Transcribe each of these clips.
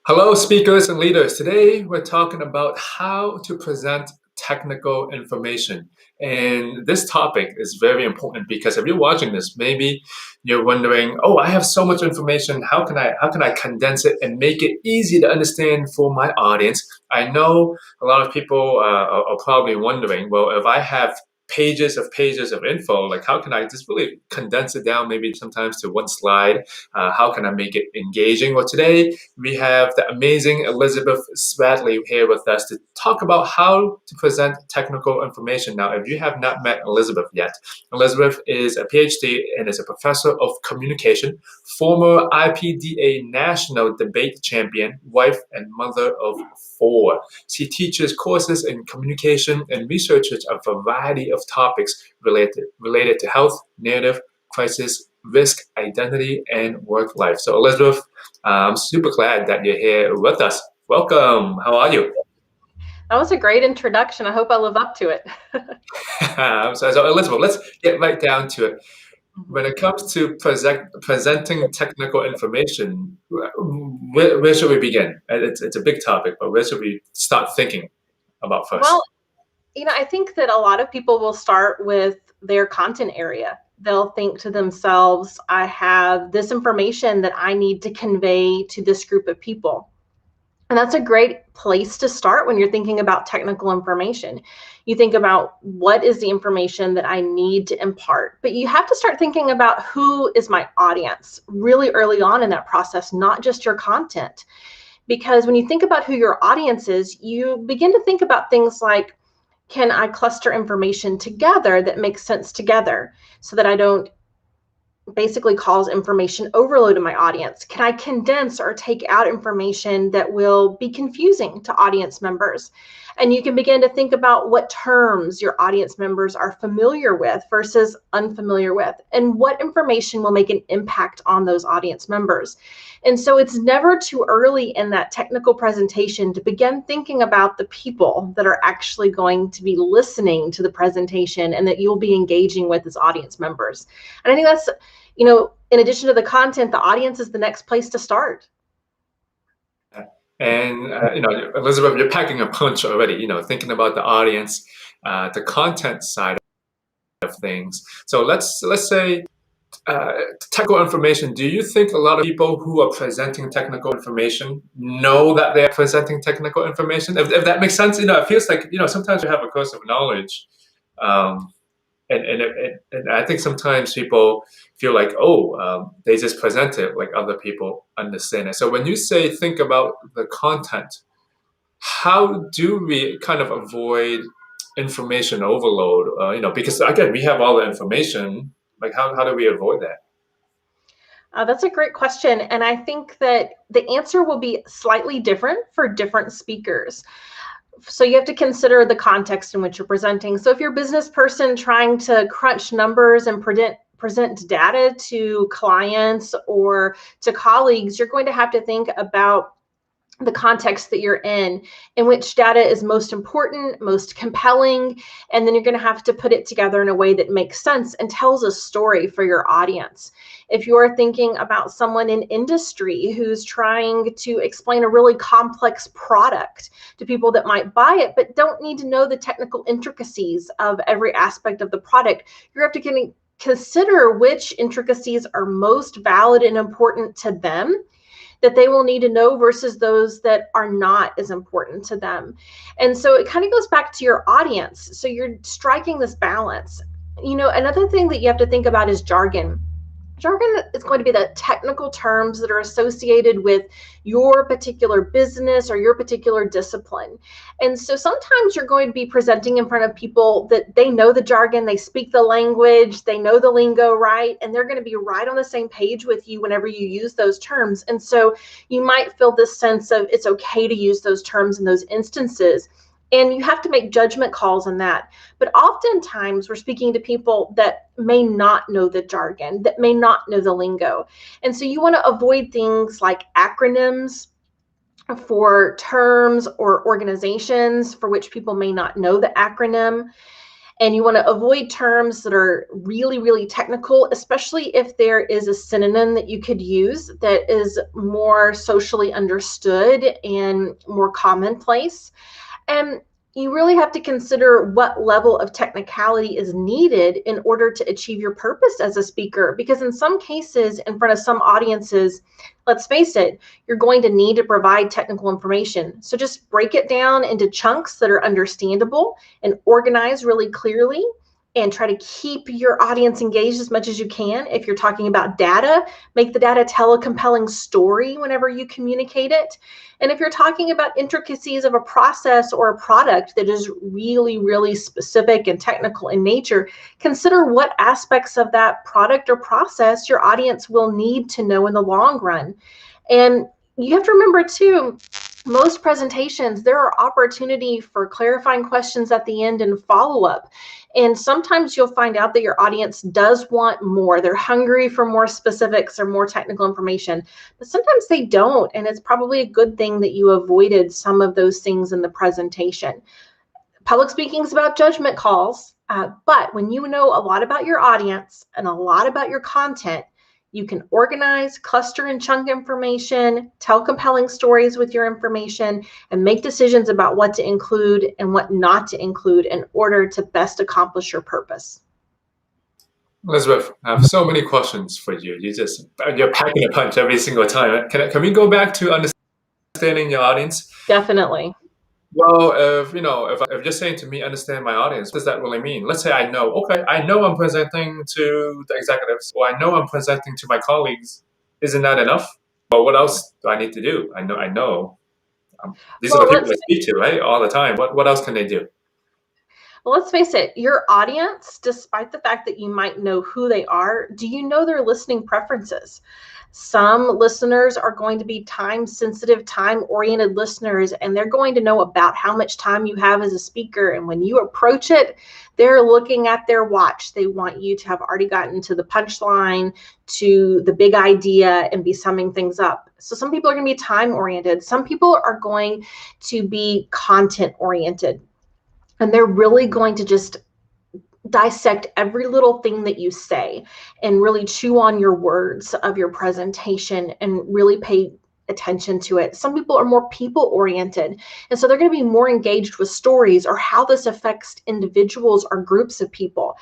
Hello, speakers and leaders. Today, we're talking about how to present technical information. And this topic is very important because if you're watching this, maybe you're wondering, oh, I have so much information. How can I condense it and make it easy to understand for my audience? I know a lot of people are probably wondering, well, if I have pages of info, like how can I just really condense it down maybe sometimes to one slide? How can I make it engaging? Well, today we have the amazing Elizabeth Spradley here with us to talk about how to present technical information. Now, if you have not met Elizabeth yet, Elizabeth is a Ph.D. and is a professor of communication, former IPDA national debate champion, wife and mother of four. She teaches courses in communication and researches a variety of topics related to health, narrative, crisis, risk, identity, and work life. So, Elizabeth, I'm super glad that you're here with us. Welcome. How are you? That was a great introduction. I hope I live up to it. So, Elizabeth, let's get right down to it. Mhm. When it comes to presenting technical information, where should we begin? It's a big topic, but where should we start thinking about Well, first? I think that a lot of people will start with their content area. They'll think to themselves, I have this information that I need to convey to this group of people. And that's a great place to start when you're thinking about technical information. You think about what is the information that I need to impart, but you have to start thinking about who is my audience really early on in that process, not just your content. Because when you think about who your audience is, you begin to think about things like, can I cluster information together that makes sense together so that I don't basically cause information overload to my audience? Can I condense or take out information that will be confusing to audience members? And you can begin to think about what terms your audience members are familiar with versus unfamiliar with, and what information will make an impact on those audience members. And so it's never too early in that technical presentation to begin thinking about the people that are actually going to be listening to the presentation and that you'll be engaging with as audience members. And I think that's, in addition to the content, the audience is the next place to start. And Elizabeth, you're packing a punch already. Thinking about the audience, the content side of things. So let's say uh, technical information. Do you think a lot of people who are presenting technical information know that they're presenting technical information? If that makes sense, it feels like sometimes you have a course of knowledge. Um, and I think sometimes people feel like, oh, they just present it like other people understand it. So when you say think about the content, how do we kind of avoid information overload? Because again, we have all the information. Like, how do we avoid that? That's a great question. And I think that the answer will be slightly different for different speakers. So you have to consider the context in which you're presenting. So if you're a business person trying to crunch numbers and present data to clients or to colleagues, you're going to have to think about the context that you're in which data is most important, most compelling, and then you're going to have to put it together in a way that makes sense and tells a story for your audience. If you're thinking about someone in industry who's trying to explain a really complex product to people that might buy it but don't need to know the technical intricacies of every aspect of the product, you have to consider which intricacies are most valid and important to them that they will need to know versus those that are not as important to them. And so it kind of goes back to your audience. So you're striking this balance. Another thing that you have to think about is jargon. Jargon is going to be the technical terms that are associated with your particular business or your particular discipline. And so sometimes you're going to be presenting in front of people that they know the jargon, they speak the language, they know the lingo, right? And they're going to be right on the same page with you whenever you use those terms. And so you might feel this sense of it's okay to use those terms in those instances. And you have to make judgment calls on that. But oftentimes we're speaking to people that may not know the jargon, that may not know the lingo. And so you want to avoid things like acronyms for terms or organizations for which people may not know the acronym. And you want to avoid terms that are really, really technical, especially if there is a synonym that you could use that is more socially understood and more commonplace. And you really have to consider what level of technicality is needed in order to achieve your purpose as a speaker. Because in some cases, in front of some audiences, let's face it, you're going to need to provide technical information. So just break it down into chunks that are understandable and organize really clearly, and try to keep your audience engaged as much as you can. If you're talking about data, make the data tell a compelling story whenever you communicate it. And if you're talking about intricacies of a process or a product that is really, really specific and technical in nature, consider what aspects of that product or process your audience will need to know in the long run. And you have to remember too, most presentations, there are opportunity for clarifying questions at the end and follow-up. And sometimes you'll find out that your audience does want more. They're hungry for more specifics or more technical information, but sometimes they don't. And it's probably a good thing that you avoided some of those things in the presentation. Public speaking is about judgment calls, but when you know a lot about your audience and a lot about your content, you can organize, cluster, and chunk information, tell compelling stories with your information, and make decisions about what to include and what not to include in order to best accomplish your purpose. Elizabeth, I have so many questions for you. You're packing a punch every single time. Can we go back to understanding your audience? Definitely. Well, if you're saying to me, understand my audience, what does that really mean? Let's say I know, okay, I know I'm presenting to the executives, or I know I'm presenting to my colleagues. Isn't that enough? Well, what else do I need to do? I know. These are the people I speak to, right, all the time. What else can they do? Well, let's face it, your audience, despite the fact that you might know who they are, do you know their listening preferences? Some listeners are going to be time-sensitive, time-oriented listeners, and they're going to know about how much time you have as a speaker. And when you approach it, they're looking at their watch. They want you to have already gotten to the punchline, to the big idea, and be summing things up. So some people are going to be time-oriented. Some people are going to be content-oriented. And they're really going to just dissect every little thing that you say and really chew on your words of your presentation and really pay attention to it. Some people are more people oriented, and so they're going to be more engaged with stories or how this affects individuals or groups of people.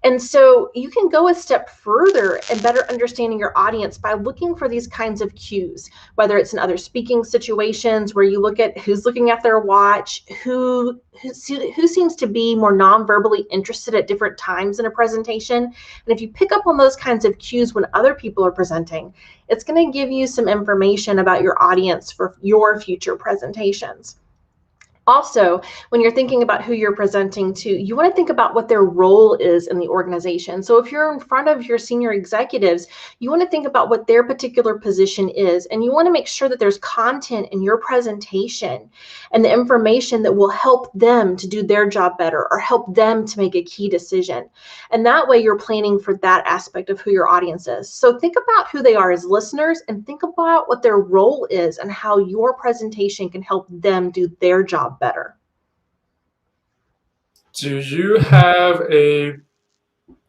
And so you can go a step further in better understanding your audience by looking for these kinds of cues, whether it's in other speaking situations where you look at who's looking at their watch, who seems to be more non-verbally interested at different times in a presentation. And if you pick up on those kinds of cues when other people are presenting, it's going to give you some information about your audience for your future presentations. Also, when you're thinking about who you're presenting to, you want to think about what their role is in the organization. So if you're in front of your senior executives, you want to think about what their particular position is, and you want to make sure that there's content in your presentation and the information that will help them to do their job better or help them to make a key decision. And that way you're planning for that aspect of who your audience is. So think about who they are as listeners and think about what their role is and how your presentation can help them do their job better. Do you have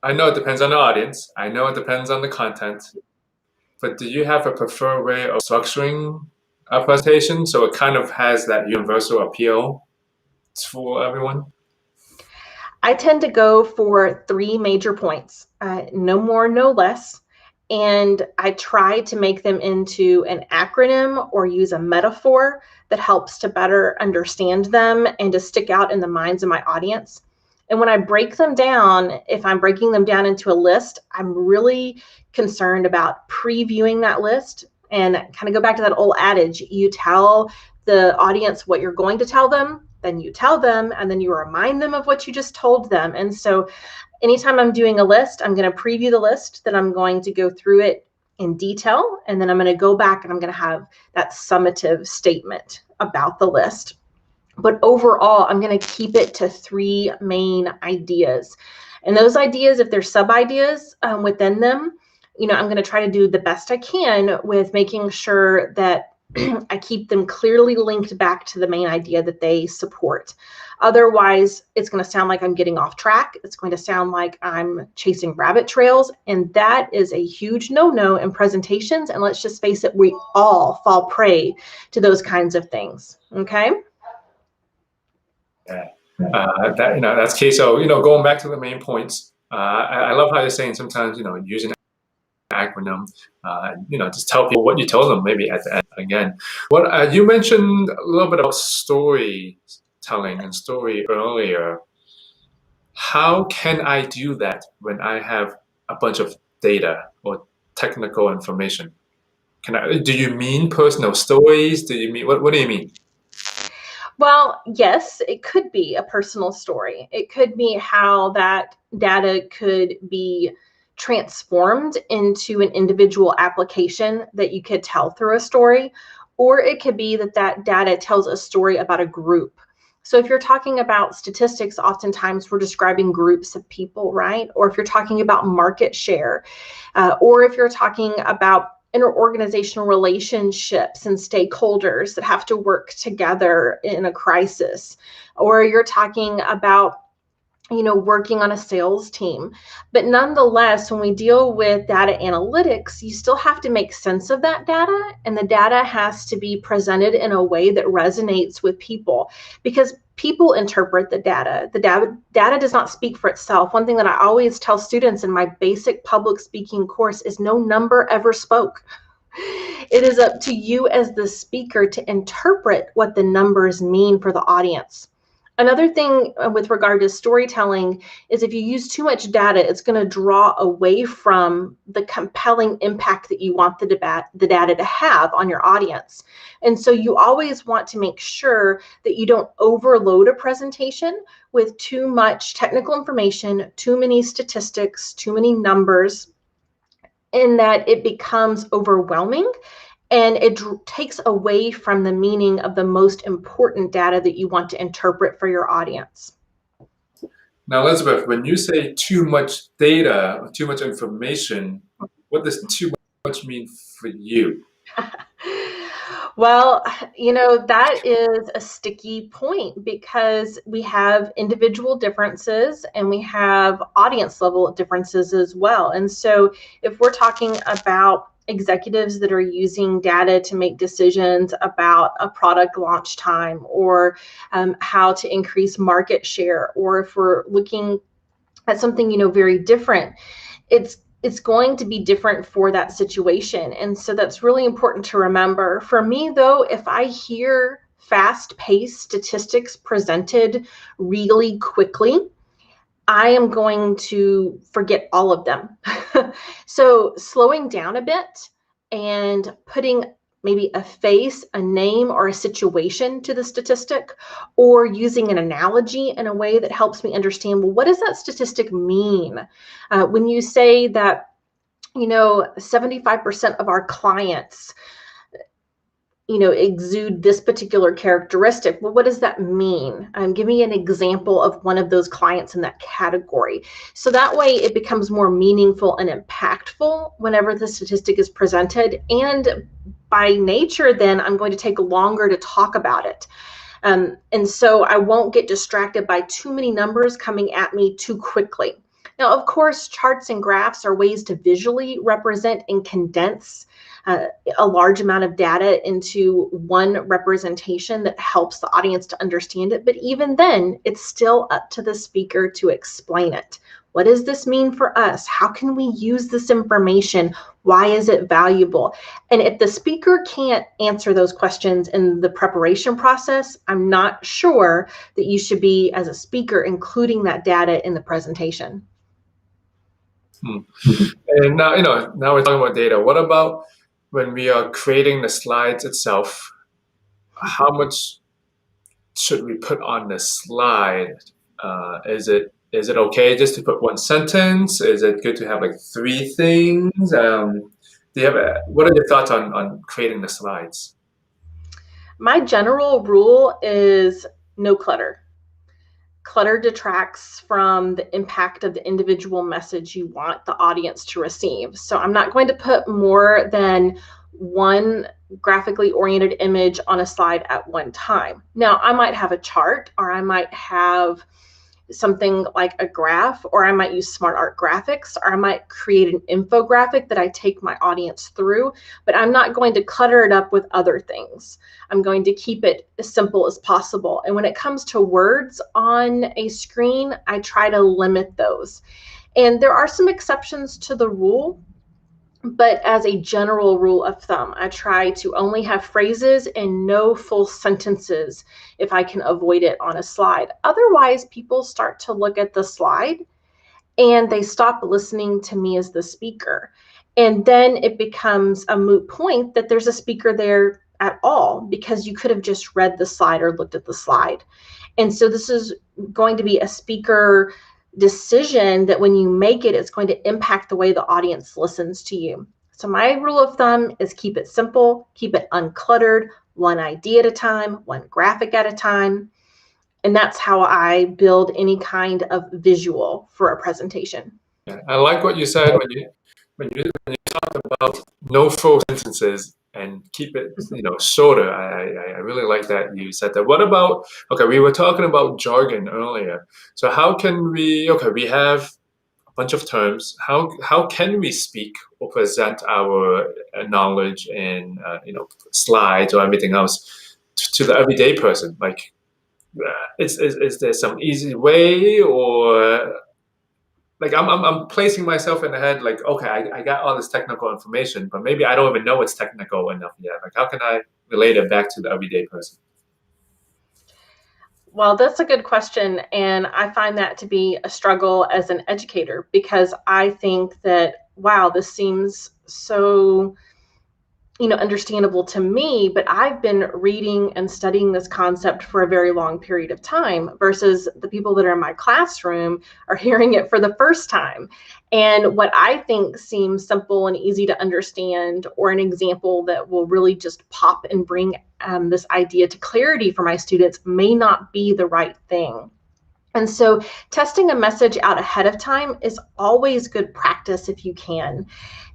I know it depends on the audience. I know it depends on the content. But do you have a preferred way of structuring a presentation so it kind of has that universal appeal for everyone? I tend to go for 3 major points, no more, no less. And I try to make them into an acronym or use a metaphor that helps to better understand them and to stick out in the minds of my audience. And when I break them down, if I'm breaking them down into a list, I'm really concerned about previewing that list and kind of go back to that old adage, you tell the audience what you're going to tell them, then you tell them, and then you remind them of what you just told them. And so anytime I'm doing a list, I'm going to preview the list, then I'm going to go through it in detail, and then I'm going to go back and I'm going to have that summative statement about the list. But overall, I'm going to keep it to 3 main ideas. And those ideas, if there's sub-ideas within them, I'm going to try to do the best I can with making sure that I keep them clearly linked back to the main idea that they support. Otherwise, it's going to sound like I'm getting off track. It's going to sound like I'm chasing rabbit trails. And that is a huge no-no in presentations. And let's just face it, we all fall prey to those kinds of things. Okay. Yeah. That's key. So, going back to the main points, I love how you're saying sometimes, using an acronym, just tell people what you told them maybe at the end again. What you mentioned a little bit about storytelling and story earlier. How can I do that when I have a bunch of data or technical information? Do you mean personal stories? Do you mean, what do you mean? Well, yes, it could be a personal story. It could be how that data could be transformed into an individual application that you could tell through a story, or it could be that that data tells a story about a group. So if you're talking about statistics, oftentimes we're describing groups of people, right? Or if you're talking about market share, or if you're talking about interorganizational relationships and stakeholders that have to work together in a crisis, or you're talking about working on a sales team. But nonetheless, when we deal with data analytics, you still have to make sense of that data, and the data has to be presented in a way that resonates with people, because people interpret the data. The data does not speak for itself. One thing that I always tell students in my basic public speaking course is no number ever spoke. It is up to you as the speaker to interpret what the numbers mean for the audience. Another thing with regard to storytelling is if you use too much data, it's going to draw away from the compelling impact that you want the data to have on your audience. And so you always want to make sure that you don't overload a presentation with too much technical information, too many statistics, too many numbers, in that it becomes overwhelming and it takes away from the meaning of the most important data that you want to interpret for your audience. Now, Elizabeth, when you say too much data or too much information, what does too much mean for you? Well, that is a sticky point because we have individual differences and we have audience level differences as well. And so if we're talking about executives that are using data to make decisions about a product launch time or how to increase market share, or if we're looking at something, very different, it's going to be different for that situation. And so that's really important to remember. For me, though, if I hear fast-paced statistics presented really quickly, I am going to forget all of them. So slowing down a bit and putting maybe a face, a name, or a situation to the statistic, or using an analogy in a way that helps me understand, well, what does that statistic mean? When you say that, 75% of our clients, exude this particular characteristic. Well, what does that mean? Give me an example of one of those clients in that category. So that way it becomes more meaningful and impactful whenever the statistic is presented. And by nature, then I'm going to take longer to talk about it. And so I won't get distracted by too many numbers coming at me too quickly. Now, of course, charts and graphs are ways to visually represent and condense a large amount of data into one representation that helps the audience to understand it. But even then, it's still up to the speaker to explain it. What does this mean for us? How can we use this information? Why is it valuable? And if the speaker can't answer those questions in the preparation process, I'm not sure that you should be, as a speaker, including that data in the presentation. And now we're talking about data. What about when we are creating the slides itself? How much should we put on the slide? Is it okay just to put one sentence? Is it good to have like three things? What are your thoughts on creating the slides? My general rule is no clutter. Clutter detracts from the impact of the individual message you want the audience to receive. So I'm not going to put more than one graphically oriented image on a slide at one time. Now, I might have a chart, or I might have something like a graph, or I might use smart art graphics, or I might create an infographic that I take my audience through, but I'm not going to clutter it up with other things. I'm going to keep it as simple as possible. And when it comes to words on a screen, I try to limit those. And there are some exceptions to the rule, but as a general rule of thumb, I try to only have phrases and no full sentences if I can avoid it on a slide. Otherwise, people start to look at the slide and they stop listening to me as the speaker. And then it becomes a moot point that there's a speaker there at all, because you could have just read the slide or looked at the slide. And so this is going to be a speaker decision that when you make it, it's going to impact the way the audience listens to you. So my rule of thumb is keep it simple, keep it uncluttered, one idea at a time, one graphic at a time. And that's how I build any kind of visual for a presentation. Yeah, I like what you said when you talk about no full sentences and keep it shorter. I really like that you said that. What about, okay, we were talking about jargon earlier. So how can we, okay, we have a bunch of terms. How can we speak or present our knowledge in slides or everything else to the everyday person? Like, is there some easy way, or like I'm placing myself in the head, like, okay, I got all this technical information, but maybe I don't even know it's technical enough yet. Like, how can I relate it back to the everyday person? Well, that's a good question. And I find that to be a struggle as an educator, because I think that, wow, this seems so understandable to me, but I've been reading and studying this concept for a very long period of time, versus the people that are in my classroom are hearing it for the first time. And what I think seems simple and easy to understand, or an example that will really just pop and bring this idea to clarity for my students, may not be the right thing. And so testing a message out ahead of time is always good practice if you can.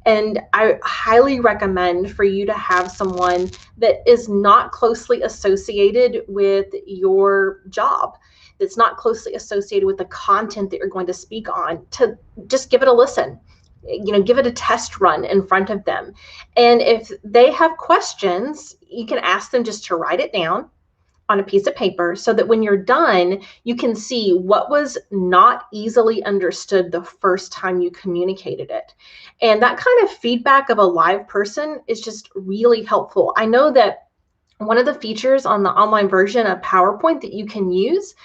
And I highly recommend for you to have someone that is not closely associated with your job, that's not closely associated with the content that you're going to speak on, to just give it a listen. Give it a test run in front of them. And if they have questions, you can ask them just to write it down on a piece of paper, so that when you're done, you can see what was not easily understood the first time you communicated it. And that kind of feedback of a live person is just really helpful. I know that one of the features on the online version of PowerPoint that you can use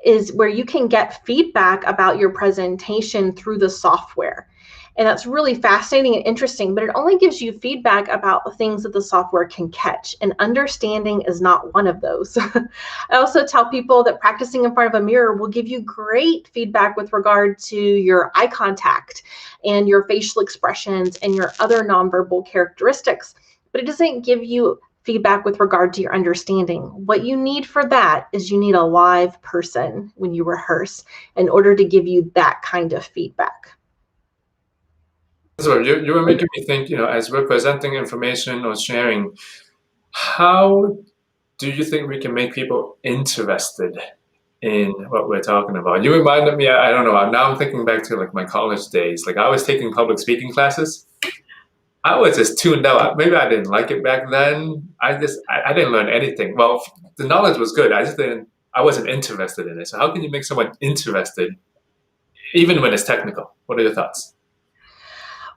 is where you can get feedback about your presentation through the software. And that's really fascinating and interesting, but it only gives you feedback about things that the software can catch, and understanding is not one of those. I also tell people that practicing in front of a mirror will give you great feedback with regard to your eye contact and your facial expressions and your other nonverbal characteristics, but it doesn't give you feedback with regard to your understanding. What you need for that is you need a live person when you rehearse in order to give you that kind of feedback. So you were making me think, as we're presenting information or sharing, how do you think we can make people interested in what we're talking about? You reminded me, I don't know, now I'm thinking back to like my college days. Like, I was taking public speaking classes. I was just tuned out. Maybe I didn't like it back then. I didn't learn anything. Well, the knowledge was good. I wasn't interested in it. So how can you make someone interested even when it's technical? What are your thoughts?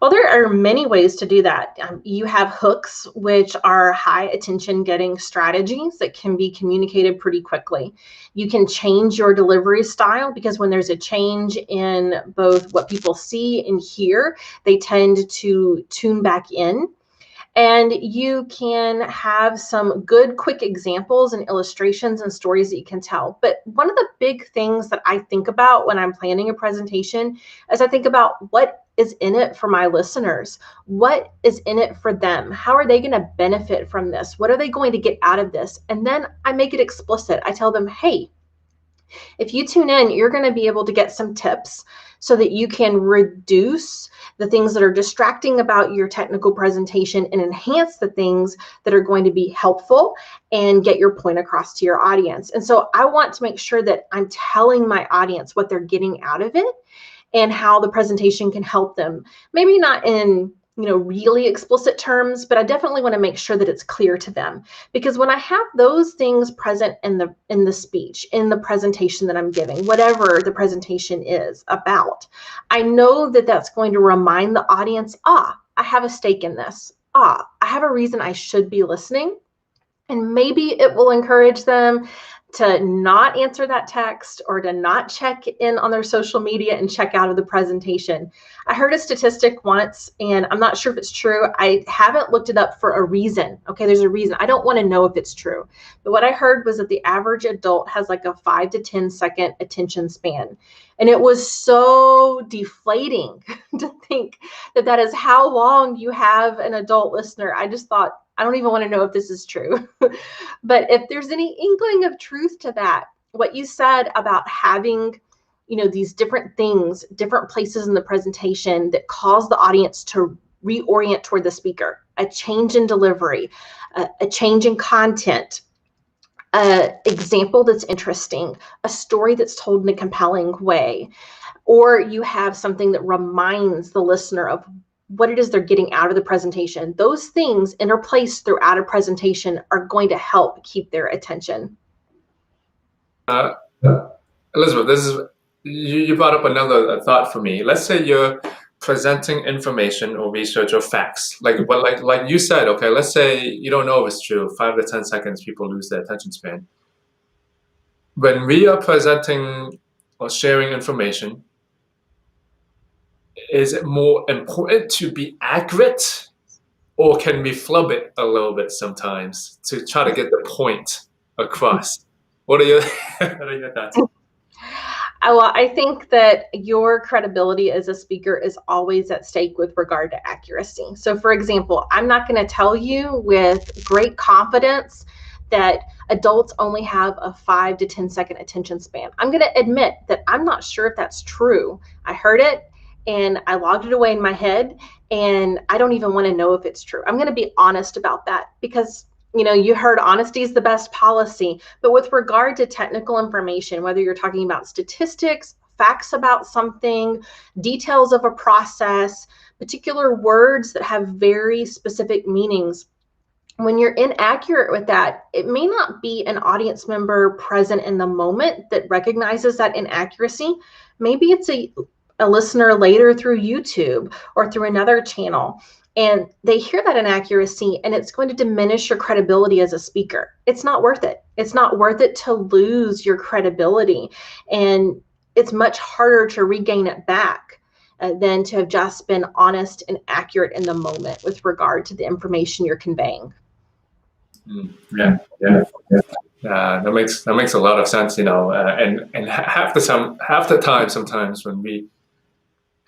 Well, there are many ways to do that. You have hooks, which are high attention getting strategies that can be communicated pretty quickly. You can change your delivery style, because when there's a change in both what people see and hear, they tend to tune back in. And you can have some good quick examples and illustrations and stories that you can tell. But one of the big things that I think about when I'm planning a presentation is I think about what is in it for my listeners. What is in it for them? How are they going to benefit from this? What are they going to get out of this? And then I make it explicit. I tell them, hey, if you tune in, you're going to be able to get some tips so that you can reduce the things that are distracting about your technical presentation, and enhance the things that are going to be helpful and get your point across to your audience. And so I want to make sure that I'm telling my audience what they're getting out of it and how the presentation can help them. Maybe not in really explicit terms, but I definitely want to make sure that it's clear to them. Because when I have those things present in the speech, in the presentation that I'm giving, whatever the presentation is about, I know that that's going to remind the audience, I have a stake in this. I have a reason I should be listening. And maybe it will encourage them to not answer that text or to not check in on their social media and check out of the presentation. I heard a statistic once, and I'm not sure if it's true. I haven't looked it up for a reason. Okay, there's a reason. I don't want to know if it's true. But what I heard was that the average adult has like a 5 to 10 second attention span. And it was so deflating to think that that is how long you have an adult listener. I just thought, I don't even want to know if this is true. But if there's any inkling of truth to that, what you said about having, these different things, different places in the presentation that cause the audience to reorient toward the speaker, a change in delivery, a change in content, an example that's interesting, a story that's told in a compelling way, or you have something that reminds the listener of what it is they're getting out of the presentation. Those things interplaced throughout a presentation are going to help keep their attention. Elizabeth, you brought up another thought for me. Let's say you're presenting information or research or facts, like you said. Okay, let's say you don't know if it's true. 5 to 10 seconds, people lose their attention span. When we are presenting or sharing information, is it more important to be accurate, or can we flub it a little bit sometimes to try to get the point across? What are your thoughts? Well, I think that your credibility as a speaker is always at stake with regard to accuracy. So, for example, I'm not going to tell you with great confidence that adults only have a 5 to 10 second attention span. I'm going to admit that I'm not sure if that's true. I heard it and I logged it away in my head, and I don't even want to know if it's true. I'm going to be honest about that because you heard honesty is the best policy. But with regard to technical information, whether you're talking about statistics, facts about something, details of a process, particular words that have very specific meanings, when you're inaccurate with that, it may not be an audience member present in the moment that recognizes that inaccuracy. Maybe it's a listener later through YouTube or through another channel, and they hear that inaccuracy, and it's going to diminish your credibility as a speaker. It's not worth it. It's not worth it to lose your credibility, and it's much harder to regain it back than to have just been honest and accurate in the moment with regard to the information you're conveying. Yeah. That makes a lot of sense, and half the time, sometimes when we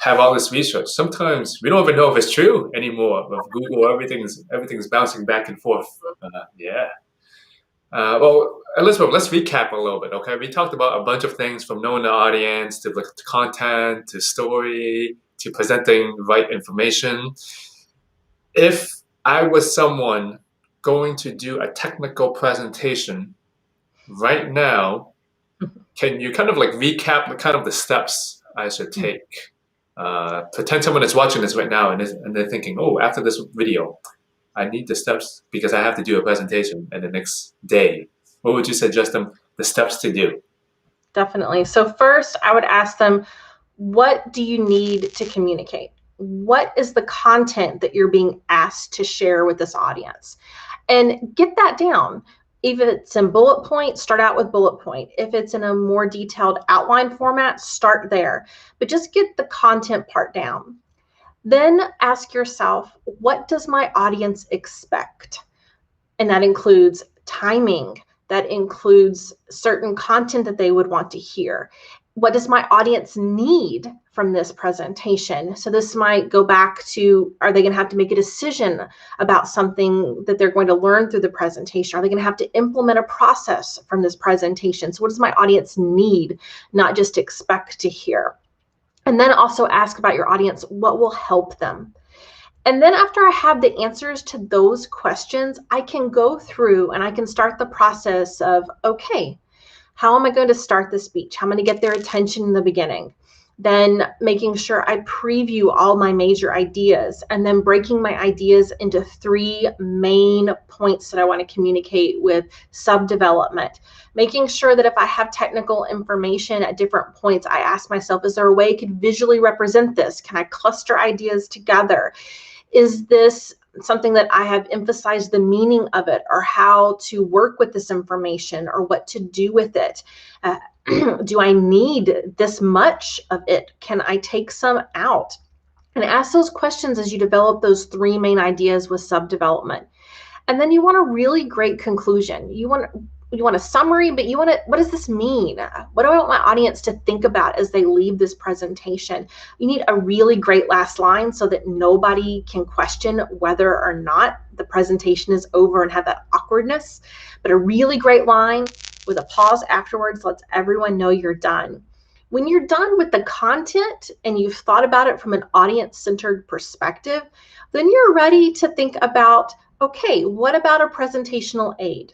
have all this research, sometimes we don't even know if it's true anymore. With Google, everything's bouncing back and forth. Well, Elizabeth, let's recap a little bit, okay? We talked about a bunch of things, from knowing the audience to content to story to presenting the right information. If I was someone going to do a technical presentation right now, can you kind of recap the steps I should take? Pretend someone is watching this right now and they're thinking, oh, after this video, I need the steps because I have to do a presentation in the next day. What would you suggest them the steps to do? Definitely. So first, I would ask them, what do you need to communicate? What is the content that you're being asked to share with this audience? And get that down. If it's in bullet point, start out with bullet point. If it's in a more detailed outline format, start there. But just get the content part down. Then ask yourself, what does my audience expect? And that includes timing. That includes certain content that they would want to hear. What does my audience need from this presentation? So this might go back to, are they going to have to make a decision about something that they're going to learn through the presentation? Are they going to have to implement a process from this presentation? So what does my audience need, not just expect to hear? And then also ask about your audience, what will help them? And then after I have the answers to those questions, I can go through and I can start the process of, okay, how am I going to start the speech? How am I going to get their attention in the beginning? Then making sure I preview all my major ideas, and then breaking my ideas into 3 main points that I want to communicate with sub-development. Making sure that if I have technical information at different points, I ask myself, is there a way I could visually represent this? Can I cluster ideas together? Is this something that I have emphasized the meaning of it, or how to work with this information, or what to do with it? Do I need this much of it? Can I take some out? And ask those questions as you develop those 3 main ideas with sub-development. And then you want a really great conclusion. You want a summary, but you want to, what does this mean? What do I want my audience to think about as they leave this presentation? You need a really great last line so that nobody can question whether or not the presentation is over and have that awkwardness. But a really great line with a pause afterwards lets everyone know you're done. When you're done with the content and you've thought about it from an audience-centered perspective, then you're ready to think about, okay, what about a presentational aid?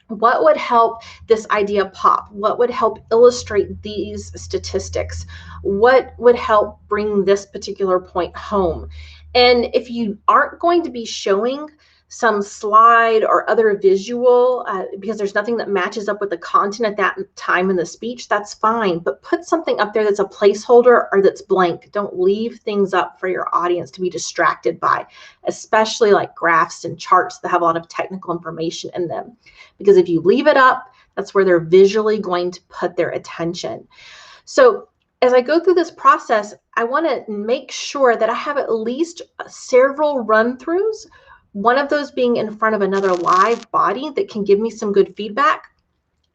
What would help this idea pop? What would help illustrate these statistics? What would help bring this particular point home? And if you aren't going to be showing some slide or other visual because there's nothing that matches up with the content at that time in the speech, that's fine. But put something up there that's a placeholder or that's blank. Don't leave things up for your audience to be distracted by, especially like graphs and charts that have a lot of technical information in them. Because if you leave it up, that's where they're visually going to put their attention. So as I go through this process, I want to make sure that I have at least several run-throughs, one of those being in front of another live body that can give me some good feedback,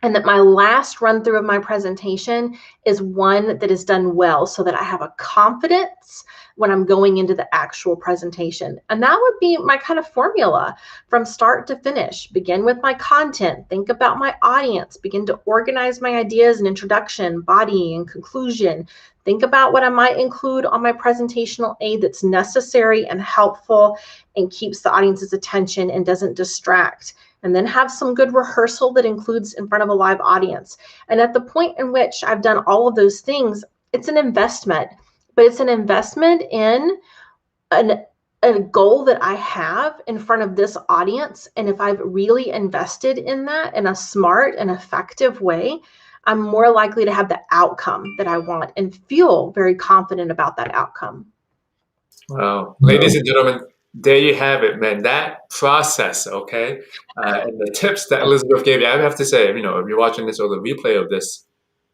and that my last run through of my presentation is one that is done well, so that I have a confidence when I'm going into the actual presentation. And that would be my kind of formula from start to finish. Begin with my content, think about my audience, begin to organize my ideas and introduction, body, and conclusion. Think about what I might include on my presentational aid that's necessary and helpful and keeps the audience's attention and doesn't distract. And then have some good rehearsal that includes in front of a live audience. And at the point in which I've done all of those things, it's an investment, but it's an investment in a goal that I have in front of this audience. And if I've really invested in that in a smart and effective way, I'm more likely to have the outcome that I want and feel very confident about that outcome. Wow. Ladies and gentlemen, there you have it, man. That process, okay? And the tips that Elizabeth gave you, I have to say, if you're watching this or the replay of this,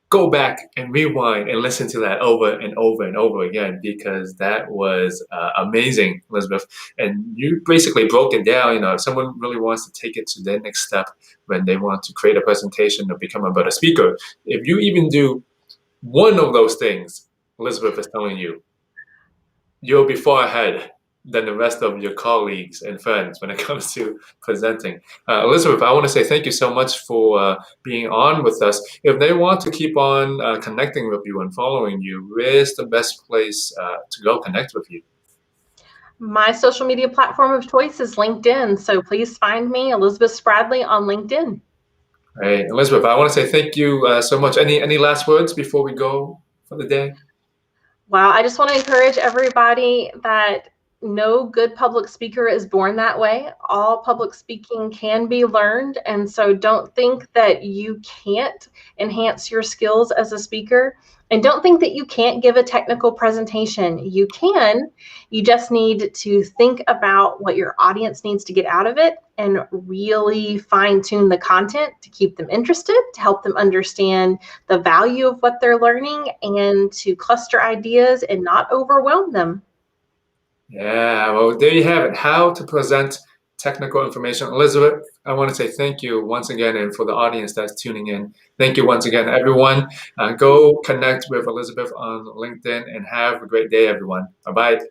go back and rewind and listen to that over and over and over again, because that was amazing, Elizabeth. And you basically broke it down. If someone really wants to take it to their next step when they want to create a presentation or become a better speaker, if you even do one of those things Elizabeth is telling you, you'll be far ahead than the rest of your colleagues and friends when it comes to presenting. Elizabeth, I want to say thank you so much for being on with us. If they want to keep on connecting with you and following you, where's the best place to go connect with you? My social media platform of choice is LinkedIn. So please find me, Elizabeth Spradley, on LinkedIn. Hey, Elizabeth, I want to say thank you so much. Any last words before we go for the day? Well, I just want to encourage everybody that no good public speaker is born that way. All public speaking can be learned. And so don't think that you can't enhance your skills as a speaker. And don't think that you can't give a technical presentation. You can. You just need to think about what your audience needs to get out of it and really fine-tune the content to keep them interested, to help them understand the value of what they're learning, and to cluster ideas and not overwhelm them. Yeah, well, there you have it. How to present technical information. Elizabeth, I want to say thank you once again, and for the audience that's tuning in, thank you once again, everyone. Go connect with Elizabeth on LinkedIn and have a great day, everyone. Bye-bye.